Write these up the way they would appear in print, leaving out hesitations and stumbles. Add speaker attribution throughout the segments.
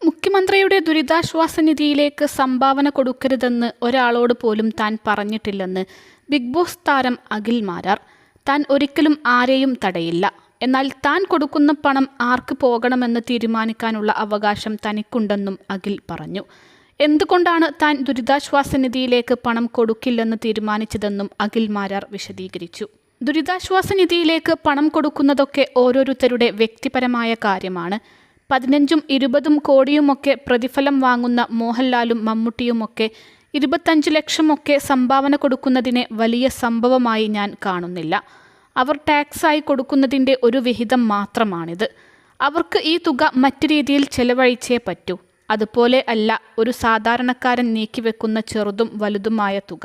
Speaker 1: മുഖ്യമന്ത്രിയുടെ ദുരിതാശ്വാസ നിധിയിലേക്ക് സംഭാവന കൊടുക്കരുതെന്ന് ഒരാളോട് പോലും താൻ പറഞ്ഞിട്ടില്ലെന്ന് ബിഗ് ബോസ് താരം അഖിൽ മാരാർ. താൻ ഒരിക്കലും ആരെയും തടയില്ല. എന്നാൽ താൻ കൊടുക്കുന്ന പണം ആർക്ക് പോകണമെന്ന് തീരുമാനിക്കാനുള്ള അവകാശം തനിക്കുണ്ടെന്നും അഖിൽ പറഞ്ഞു. എന്തുകൊണ്ടാണ് താൻ ദുരിതാശ്വാസ നിധിയിലേക്ക് പണം കൊടുക്കില്ലെന്ന് തീരുമാനിച്ചതെന്നും അഖിൽ മാരാർ വിശദീകരിച്ചു. ദുരിതാശ്വാസ നിധിയിലേക്ക് പണം കൊടുക്കുന്നതൊക്കെ ഓരോരുത്തരുടെ വ്യക്തിപരമായ കാര്യമാണ്. 15ഉം 20ഉം കോടിയുമൊക്കെ പ്രതിഫലം വാങ്ങുന്ന മോഹൻലാലും മമ്മൂട്ടിയുമൊക്കെ 25 ലക്ഷമൊക്കെ സംഭാവന കൊടുക്കുന്നതിനെ വലിയ സംഭവമായി ഞാൻ കാണുന്നില്ല. അവർ ടാക്സായി കൊടുക്കുന്നതിൻ്റെ ഒരു വിഹിതം മാത്രമാണിത്. അവർക്ക് ഈ തുക മറ്റു രീതിയിൽ ചെലവഴിച്ചേ പറ്റൂ. അതുപോലെ അല്ല ഒരു സാധാരണക്കാരൻ നീക്കിവെക്കുന്ന ചെറുതും വലുതുമായ തുക.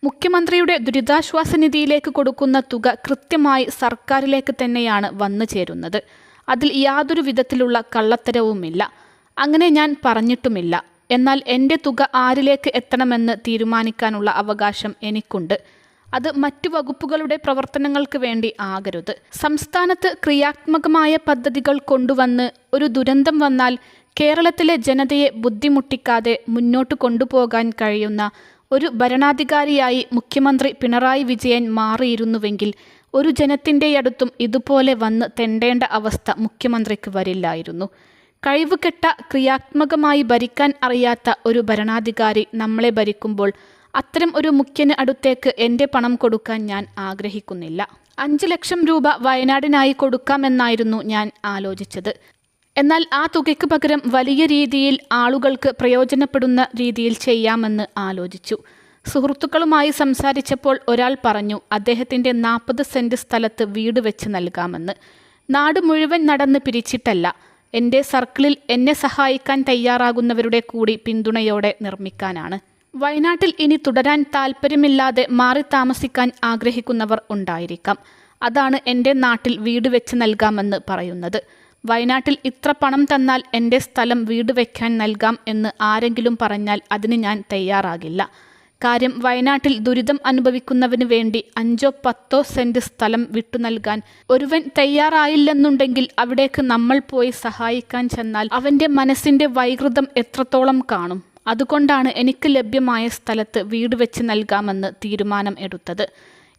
Speaker 1: മുഖ്യമന്ത്രിയുടെ ദുരിതാശ്വാസ നിധിയിലേക്ക് കൊടുക്കുന്ന തുക കൃത്യമായി സർക്കാരിലേക്ക് തന്നെയാണ് വന്നു ചേരുന്നത്. അതിൽ യാതൊരു വിധത്തിലുള്ള കള്ളത്തരവുമില്ല. അങ്ങനെ ഞാൻ പറഞ്ഞിട്ടുമില്ല. എന്നാൽ എൻ്റെ തുക ആരിലേക്ക് എത്തണമെന്ന് തീരുമാനിക്കാനുള്ള അവകാശം എനിക്കുണ്ട്. അത് മറ്റു വകുപ്പുകളുടെ പ്രവർത്തനങ്ങൾക്ക് വേണ്ടി ആകരുത്. സംസ്ഥാനത്ത് ക്രിയാത്മകമായ പദ്ധതികൾ കൊണ്ടുവന്ന് ഒരു ദുരന്തം വന്നാൽ കേരളത്തിലെ ജനതയെ ബുദ്ധിമുട്ടിക്കാതെ മുന്നോട്ട് കൊണ്ടുപോകാൻ കഴിയുന്ന ഒരു ഭരണാധികാരിയായി മുഖ്യമന്ത്രി പിണറായി വിജയൻ മാറിയിരുന്നുവെങ്കിൽ ഒരു ജനത്തിൻ്റെയടുത്തും ഇതുപോലെ വന്ന് തെണ്ടേണ്ട അവസ്ഥ മുഖ്യമന്ത്രിക്ക് വരില്ലായിരുന്നു. കഴിവുകെട്ട ക്രിയാത്മകമായി ഭരിക്കാൻ അറിയാത്ത ഒരു ഭരണാധികാരി നമ്മളെ ഭരിക്കുമ്പോൾ അത്തരം ഒരു മുഖ്യന് അടുത്തേക്ക് എൻ്റെ പണം കൊടുക്കാൻ ഞാൻ ആഗ്രഹിക്കുന്നില്ല. 5 ലക്ഷം രൂപ വയനാടിനായി കൊടുക്കാമെന്നായിരുന്നു ഞാൻ ആലോചിച്ചത്. എന്നാൽ ആ തുകയ്ക്ക് പകരം വലിയ രീതിയിൽ ആളുകൾക്ക് പ്രയോജനപ്പെടുന്ന രീതിയിൽ ചെയ്യാമെന്ന് ആലോചിച്ചു. സുഹൃത്തുക്കളുമായി സംസാരിച്ചപ്പോൾ ഒരാൾ പറഞ്ഞു അദ്ദേഹത്തിൻ്റെ 40 സെൻറ് സ്ഥലത്ത് വീട് വെച്ച് നൽകാമെന്ന്. നാട് മുഴുവൻ നടന്ന് പിരിച്ചിട്ടല്ല, എൻ്റെ സർക്കിളിൽ എന്നെ സഹായിക്കാൻ തയ്യാറാകുന്നവരുടെ കൂടി പിന്തുണയോടെ നിർമ്മിക്കാനാണ്. വയനാട്ടിൽ ഇനി തുടരാൻ താല്പര്യമില്ലാതെ മാറി താമസിക്കാൻ ആഗ്രഹിക്കുന്നവർ ഉണ്ടായിരിക്കാം. അതാണ് എൻ്റെ നാട്ടിൽ വീട് വെച്ച് നൽകാമെന്ന് പറയുന്നത്. വയനാട്ടിൽ ഇത്ര പണം തന്നാൽ എൻ്റെ സ്ഥലം വീട് വയ്ക്കാൻ നൽകാം എന്ന് ആരെങ്കിലും പറഞ്ഞാൽ അതിന് ഞാൻ തയ്യാറാകില്ല. കാര്യം വയനാട്ടിൽ ദുരിതം അനുഭവിക്കുന്നവന് വേണ്ടി 5-10 സെൻറ് സ്ഥലം വിട്ടു നൽകാൻ ഒരുവൻ തയ്യാറായില്ലെന്നുണ്ടെങ്കിൽ അവിടേക്ക് നമ്മൾ പോയി സഹായിക്കാൻ ചെന്നാൽ അവൻ്റെ മനസ്സിൻ്റെ വൈകൃതം എത്രത്തോളം കാണും. അതുകൊണ്ടാണ് എനിക്ക് ലഭ്യമായ സ്ഥലത്ത് വീട് വെച്ച് നൽകാമെന്ന് തീരുമാനം എടുത്തത്.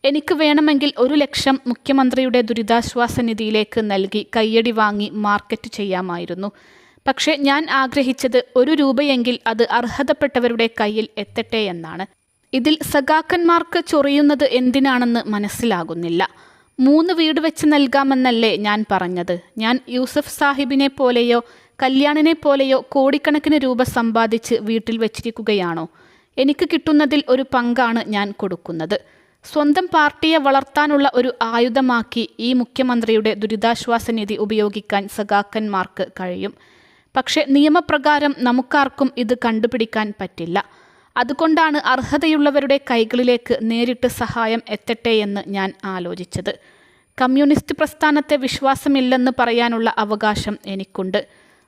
Speaker 1: എനിക്ക് വേണമെങ്കിൽ 1 ലക്ഷം മുഖ്യമന്ത്രിയുടെ ദുരിതാശ്വാസ നിധിയിലേക്ക് നൽകി കയ്യടി വാങ്ങി മാർക്കറ്റ് ചെയ്യാമായിരുന്നു. പക്ഷേ ഞാൻ ആഗ്രഹിച്ചത് 1 രൂപയെങ്കിൽ അത് അർഹതപ്പെട്ടവരുടെ കയ്യിൽ എത്തട്ടെ എന്നാണ്. ഇതിൽ സഖാക്കന്മാർക്ക് ചൊറിയുന്നത് എന്തിനാണെന്ന് മനസ്സിലാകുന്നില്ല. 3 വീട് വെച്ച് നൽകാമെന്നല്ലേ ഞാൻ പറഞ്ഞത്? ഞാൻ യൂസഫ് സാഹിബിനെ പോലെയോ കല്യാണിനെ പോലെയോ കോടിക്കണക്കിന് രൂപ സമ്പാദിച്ച് വീട്ടിൽ വെച്ചിരിക്കുകയാണോ? എനിക്ക് കിട്ടുന്നതിൽ ഒരു പങ്കാണ് ഞാൻ കൊടുക്കുന്നത്. സ്വന്തം പാർട്ടിയെ വളർത്താനുള്ള ഒരു ആയുധമാക്കി ഈ മുഖ്യമന്ത്രിയുടെ ദുരിതാശ്വാസ നിധി ഉപയോഗിക്കാൻ സഖാക്കന്മാർക്ക് കഴിയും. പക്ഷേ നിയമപ്രകാരം നമുക്കാർക്കും ഇത് കണ്ടുപിടിക്കാൻ പറ്റില്ല. അതുകൊണ്ടാണ് അർഹതയുള്ളവരുടെ കൈകളിലേക്ക് നേരിട്ട് സഹായം എത്തട്ടെ എന്ന് ഞാൻ ആലോചിച്ചത്. കമ്മ്യൂണിസ്റ്റ് പ്രസ്ഥാനത്തെ വിശ്വാസമില്ലെന്ന് പറയാനുള്ള അവകാശം എനിക്കുണ്ട്.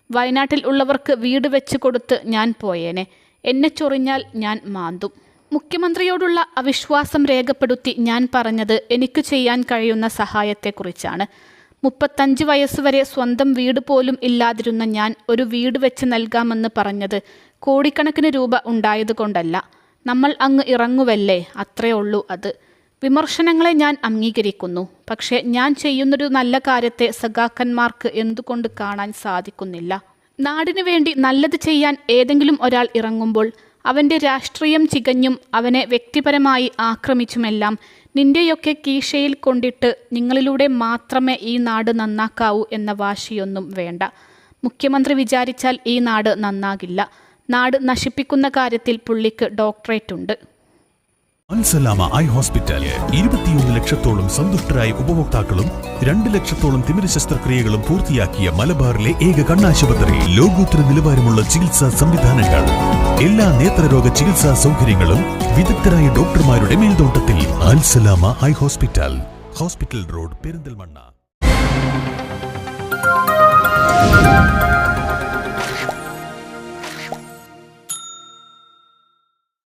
Speaker 1: വയനാട്ടിൽ ഉള്ളവർക്ക് വീട് വെച്ച് കൊടുത്ത് ഞാൻ പോയേനെ. എന്നെ ചൊറിഞ്ഞാൽ ഞാൻ മാന്തും. മുഖ്യമന്ത്രിയോടുള്ള അവിശ്വാസം രേഖപ്പെടുത്തി ഞാൻ പറഞ്ഞത് എനിക്ക് ചെയ്യാൻ കഴിയുന്ന സഹായത്തെക്കുറിച്ചാണ്. 35 വയസ്സുവരെ സ്വന്തം വീട് പോലും ഇല്ലാതിരുന്ന ഞാൻ ഒരു വീട് വെച്ച് നൽകാമെന്ന് പറഞ്ഞത് കോടിക്കണക്കിന് രൂപ ഉണ്ടായതുകൊണ്ടല്ല. നമ്മൾ അങ്ങ് ഇറങ്ങുവല്ലേ, അത്രേ ഉള്ളൂ അത്. വിമർശനങ്ങളെ ഞാൻ അംഗീകരിക്കുന്നു. പക്ഷേ ഞാൻ ചെയ്യുന്നൊരു നല്ല കാര്യത്തെ സഖാക്കന്മാർക്ക് എന്തുകൊണ്ട് കാണാൻ സാധിക്കുന്നില്ല? നാടിനു വേണ്ടി നല്ലത് ചെയ്യാൻ ഏതെങ്കിലും ഒരാൾ ഇറങ്ങുമ്പോൾ അവൻ്റെ രാഷ്ട്രീയം ചികഞ്ഞും അവനെ വ്യക്തിപരമായി ആക്രമിച്ചുമെല്ലാം നിൻ്റെയൊക്കെ കീശയിൽ കൊണ്ടിട്ട് നിങ്ങളിലൂടെ മാത്രമേ ഈ നാട് നന്നാക്കാവൂ എന്ന വാശിയൊന്നും വേണ്ട. മുഖ്യമന്ത്രി വിചാരിച്ചാൽ ഈ നാട് നന്നാകില്ല. നാട് നശിപ്പിക്കുന്ന കാര്യത്തിൽ പുള്ളിക്ക് ഡോക്ടറേറ്റ് ഉണ്ട്.
Speaker 2: അൽസലാമ ഐ ഹോസ്പിറ്റൽ 21 ലക്ഷത്തോളം സന്തുഷ്ടരായ ഉപഭോക്താക്കളും 2 ലക്ഷത്തോളം തിമിര ശസ്ത്രക്രിയകളും പൂർത്തിയാക്കിയ മലബാറിലെ ഏക കണ്ണാശുപത്രി. ലോകോത്തര നിലവാരമുള്ള ചികിത്സാ സംവിധാനങ്ങൾ, എല്ലാ നേത്രരോഗ ചികിത്സാ സൗകര്യങ്ങളും വിദഗ്ധരായ ഡോക്ടർമാരുടെ മേൽനോട്ടത്തിൽ. Al Salama eye hospital, hospital road, Perinthalmanna.